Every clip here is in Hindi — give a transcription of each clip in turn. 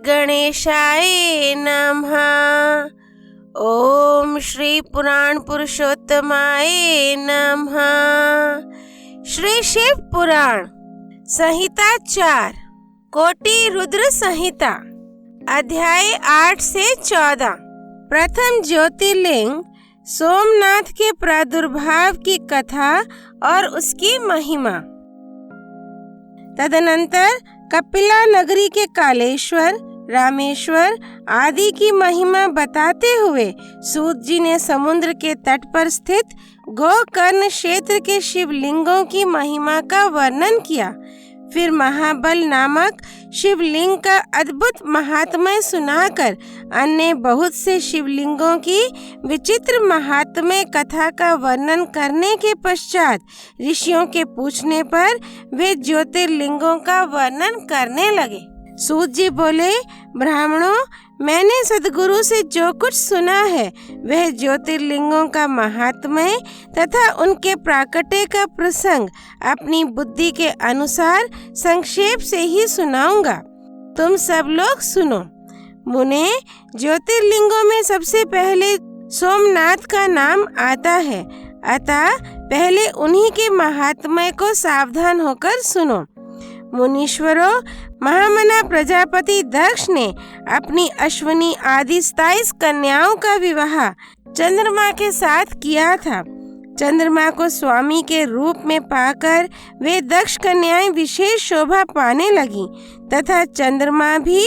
गणेशाय नमः। ओम श्री पुराण पुरुषोत्तमाय नमः। श्री शिव पुराण संहिता 4 कोटि रुद्र संहिता अध्याय 8 से 14। प्रथम ज्योतिर्लिंग सोमनाथ के प्रादुर्भाव की कथा और उसकी महिमा। तदनंतर कपिला नगरी के कालेश्वर, रामेश्वर आदि की महिमा बताते हुए सूत जी ने समुद्र के तट पर स्थित गोकर्ण क्षेत्र के शिवलिंगों की महिमा का वर्णन किया। फिर महाबल नामक शिवलिंग का अद्भुत महात्म्य सुनाकर अन्य बहुत से शिवलिंगों की विचित्र महात्म्य कथा का वर्णन करने के पश्चात ऋषियों के पूछने पर वे ज्योतिर्लिंगों का वर्णन करने लगे। सूत जी बोले, ब्राह्मणों, मैंने सद्गुरु से जो कुछ सुना है वह ज्योतिर्लिंगों का महात्म्य तथा उनके प्राकट्य का प्रसंग अपनी बुद्धि के अनुसार संक्षेप से ही सुनाऊंगा। तुम सब लोग सुनो। मुने, ज्योतिर्लिंगों में सबसे पहले सोमनाथ का नाम आता है, अतः पहले उन्हीं के महात्म्य को सावधान होकर सुनो। मुनीश्वरों, महामना प्रजापति दक्ष ने अपनी अश्विनी आदि 27 कन्याओं का विवाह चंद्रमा के साथ किया था। चंद्रमा को स्वामी के रूप में पाकर वे दक्ष कन्याएं विशेष शोभा पाने लगी तथा चंद्रमा भी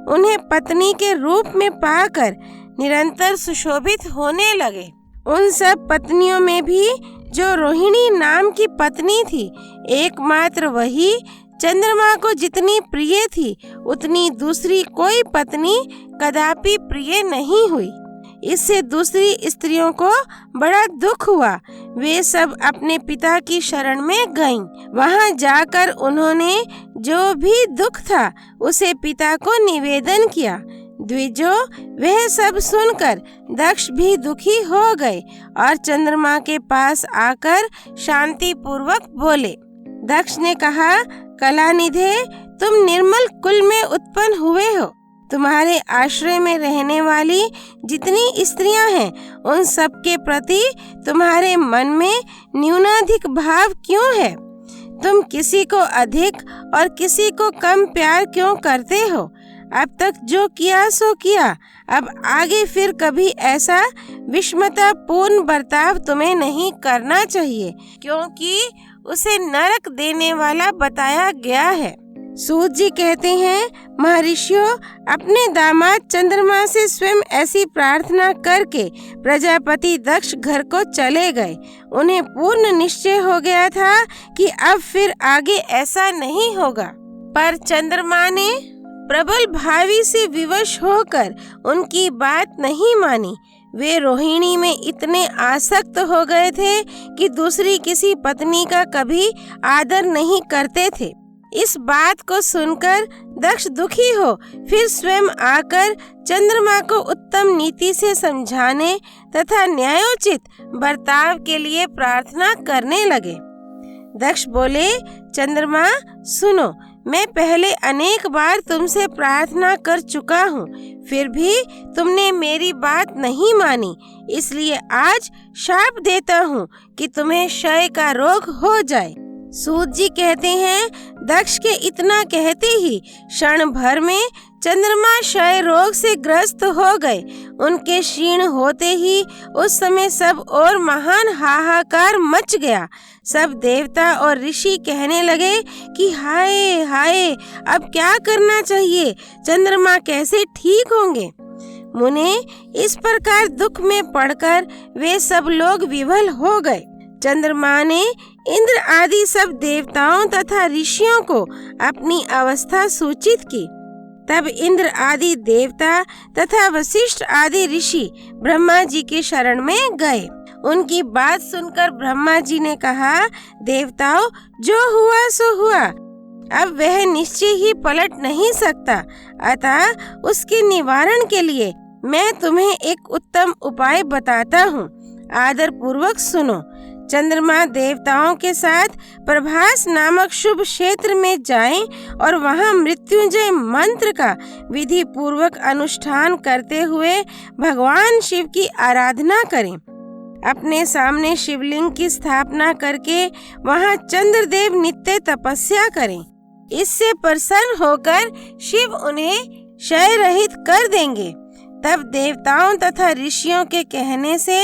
उन्हें पत्नी के रूप में पाकर निरंतर सुशोभित होने लगे। उन सब पत्नियों में भी जो रोहिणी नाम की पत्नी थी, एकमात्र वही चंद्रमा को जितनी प्रिय थी उतनी दूसरी कोई पत्नी कदापि प्रिय नहीं हुई। इससे दूसरी स्त्रियों को बड़ा दुख हुआ। वे सब अपने पिता की शरण में गईं। वहां जाकर उन्होंने जो भी दुख था उसे पिता को निवेदन किया। द्विजो, वह सब सुनकर दक्ष भी दुखी हो गए और चंद्रमा के पास आकर शांति पूर्वक बोले। दक्ष ने कहा, कलानिधे, तुम निर्मल कुल में उत्पन्न हुए हो। तुम्हारे आश्रय में रहने वाली जितनी स्त्रियां हैं उन सब के प्रति तुम्हारे मन में न्यूनाधिक भाव क्यों है? तुम किसी को अधिक और किसी को कम प्यार क्यों करते हो? अब तक जो किया सो किया, अब आगे फिर कभी ऐसा विषमता पूर्ण बर्ताव तुम्हें नहीं करना चाहिए, क्योंकि उसे नरक देने वाला बताया गया है। सूत जी कहते हैं, महर्षियों, अपने दामाद चंद्रमा से स्वयं ऐसी प्रार्थना करके प्रजापति दक्ष घर को चले गए। उन्हें पूर्ण निश्चय हो गया था कि अब फिर आगे ऐसा नहीं होगा, पर चंद्रमा ने प्रबल भावी से विवश होकर उनकी बात नहीं मानी। वे रोहिणी में इतने आसक्त हो गए थे कि दूसरी किसी पत्नी का कभी आदर नहीं करते थे। इस बात को सुनकर दक्ष दुखी हो फिर स्वयं आकर चंद्रमा को उत्तम नीति से समझाने तथा न्यायोचित बर्ताव के लिए प्रार्थना करने लगे। दक्ष बोले, चंद्रमा, सुनो, मैं पहले अनेक बार तुमसे प्रार्थना कर चुका हूँ, फिर भी तुमने मेरी बात नहीं मानी, इसलिए आज शाप देता हूँ कि तुम्हें क्षय का रोग हो जाए। सूत जी कहते हैं, दक्ष के इतना कहते ही क्षण भर में चंद्रमा क्षय रोग से ग्रस्त हो गए। उनके क्षीण होते ही उस समय सब और महान हाहाकार मच गया। सब देवता और ऋषि कहने लगे कि हाय हाय, अब क्या करना चाहिए? चंद्रमा कैसे ठीक होंगे? मुने, इस प्रकार दुख में पड़कर वे सब लोग विवल हो गए। चंद्रमा ने इंद्र आदि सब देवताओं तथा ऋषियों को अपनी अवस्था सूचित की। तब इंद्र आदि देवता तथा वशिष्ठ आदि ऋषि ब्रह्मा जी के शरण में गए। उनकी बात सुनकर ब्रह्मा जी ने कहा, देवताओं, जो हुआ सो हुआ, अब वह निश्चय ही पलट नहीं सकता, अतः उसके निवारण के लिए मैं तुम्हें एक उत्तम उपाय बताता हूँ। आदर पूर्वक सुनो। चंद्रमा देवताओं के साथ प्रभास नामक शुभ क्षेत्र में जाएं और वहां मृत्युंजय मंत्र का विधि पूर्वक अनुष्ठान करते हुए भगवान शिव की आराधना करें। अपने सामने शिवलिंग की स्थापना करके वहां चंद्रदेव नित्य तपस्या करें। इससे प्रसन्न होकर शिव उन्हें क्षय रहित कर देंगे। तब देवताओं तथा ऋषियों के कहने से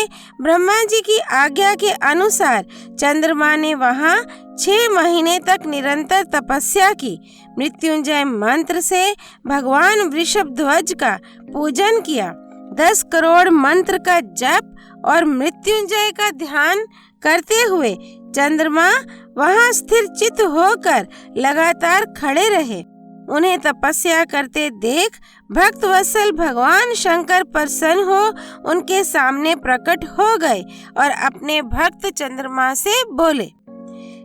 ब्रह्मा जी की आज्ञा के अनुसार चंद्रमा ने वहां 6 महीने तक निरंतर तपस्या की। मृत्युंजय मंत्र से भगवान वृषभध्वज का पूजन किया। 10 करोड़ मंत्र का जप और मृत्युंजय का ध्यान करते हुए चंद्रमा वहां स्थिर चित्त होकर लगातार खड़े रहे। उन्हें तपस्या करते देख भक्त वत्सल भगवान शंकर प्रसन्न हो उनके सामने प्रकट हो गए और अपने भक्त चंद्रमा से बोले।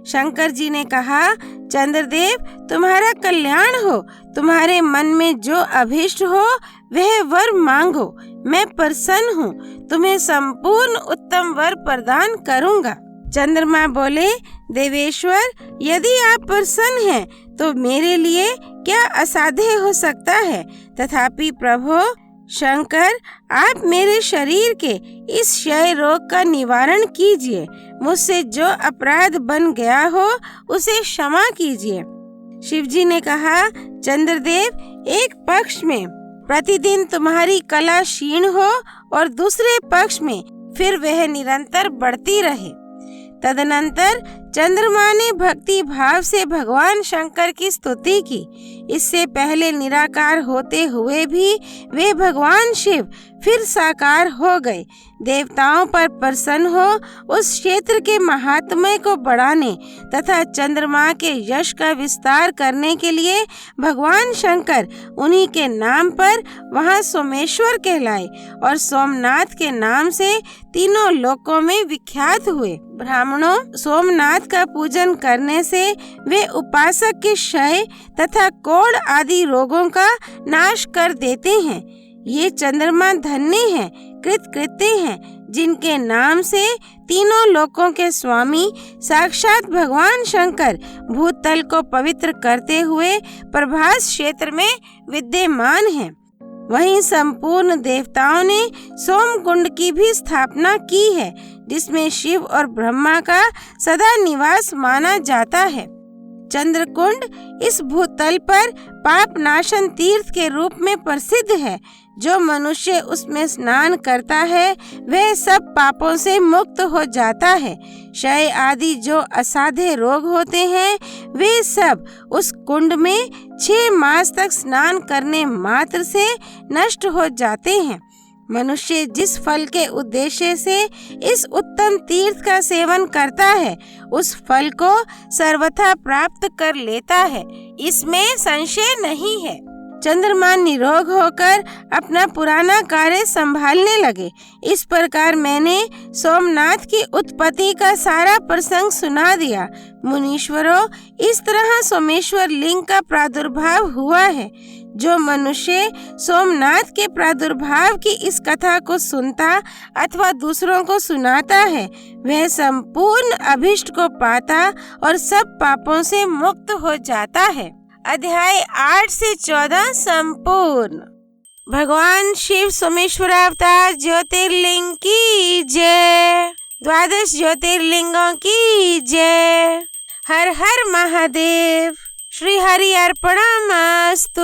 शंकर जी ने कहा, चंद्रदेव तुम्हारा कल्याण हो, तुम्हारे मन में जो अभीष्ट हो वह वर मांगो, मैं प्रसन्न हूँ, तुम्हें संपूर्ण उत्तम वर प्रदान करूँगा। चंद्रमा बोले, देवेश्वर यदि आप प्रसन्न हैं तो मेरे लिए क्या असाध्य हो सकता है। तथापि प्रभु शंकर आप मेरे शरीर के इस क्षय रोग का निवारण कीजिए। मुझसे जो अपराध बन गया हो उसे क्षमा कीजिए। शिवजी ने कहा, चंद्रदेव एक पक्ष में प्रतिदिन तुम्हारी कला क्षीण हो और दूसरे पक्ष में फिर वह निरंतर बढ़ती रहे। तदनंतर चंद्रमा ने भक्ति भाव से भगवान शंकर की स्तुति की। इससे पहले निराकार होते हुए भी वे भगवान शिव फिर साकार हो गए। देवताओं पर प्रसन्न हो उस क्षेत्र के महात्म्य को बढ़ाने तथा चंद्रमा के यश का विस्तार करने के लिए भगवान शंकर उन्हीं के नाम पर वहां सोमेश्वर कहलाए और सोमनाथ के नाम से तीनों लोकों में विख्यात हुए। ब्राह्मणों सोमनाथ का पूजन करने से वे उपासक के क्षय तथा कोढ़ आदि रोगों का नाश कर देते हैं। ये चंद्रमा धन्य हैं, कृतकृत्य हैं, जिनके नाम से तीनों लोकों के स्वामी साक्षात भगवान शंकर भूतल को पवित्र करते हुए प्रभास क्षेत्र में विद्यमान हैं। वहीं संपूर्ण देवताओं ने सोम कुंड की भी स्थापना की है, जिसमें शिव और ब्रह्मा का सदा निवास माना जाता है। चंद्रकुंड इस भूतल पर पाप नाशन तीर्थ के रूप में प्रसिद्ध है। जो मनुष्य उसमें स्नान करता है वह सब पापों से मुक्त हो जाता है। क्षय आदि जो असाध्य रोग होते हैं वे सब उस कुंड में 6 मास तक स्नान करने मात्र से नष्ट हो जाते हैं। मनुष्य जिस फल के उद्देश्य से इस उत्तम तीर्थ का सेवन करता है उस फल को सर्वथा प्राप्त कर लेता है, इसमें संशय नहीं है। चंद्रमा निरोग होकर अपना पुराना कार्य संभालने लगे। इस प्रकार मैंने सोमनाथ की उत्पत्ति का सारा प्रसंग सुना दिया। मुनीश्वरों, इस तरह सोमेश्वर लिंग का प्रादुर्भाव हुआ है। जो मनुष्य सोमनाथ के प्रादुर्भाव की इस कथा को सुनता अथवा दूसरों को सुनाता है वह संपूर्ण अभिष्ट को पाता और सब पापों से मुक्त हो जाता है। अध्याय 8 से 14 संपूर्ण। भगवान शिव सोमेश्वरावतार ज्योतिर्लिंग की जय। 12 ज्योतिर्लिंगों की जय। हर हर महादेव। श्री हरि अर्पणमस्तु।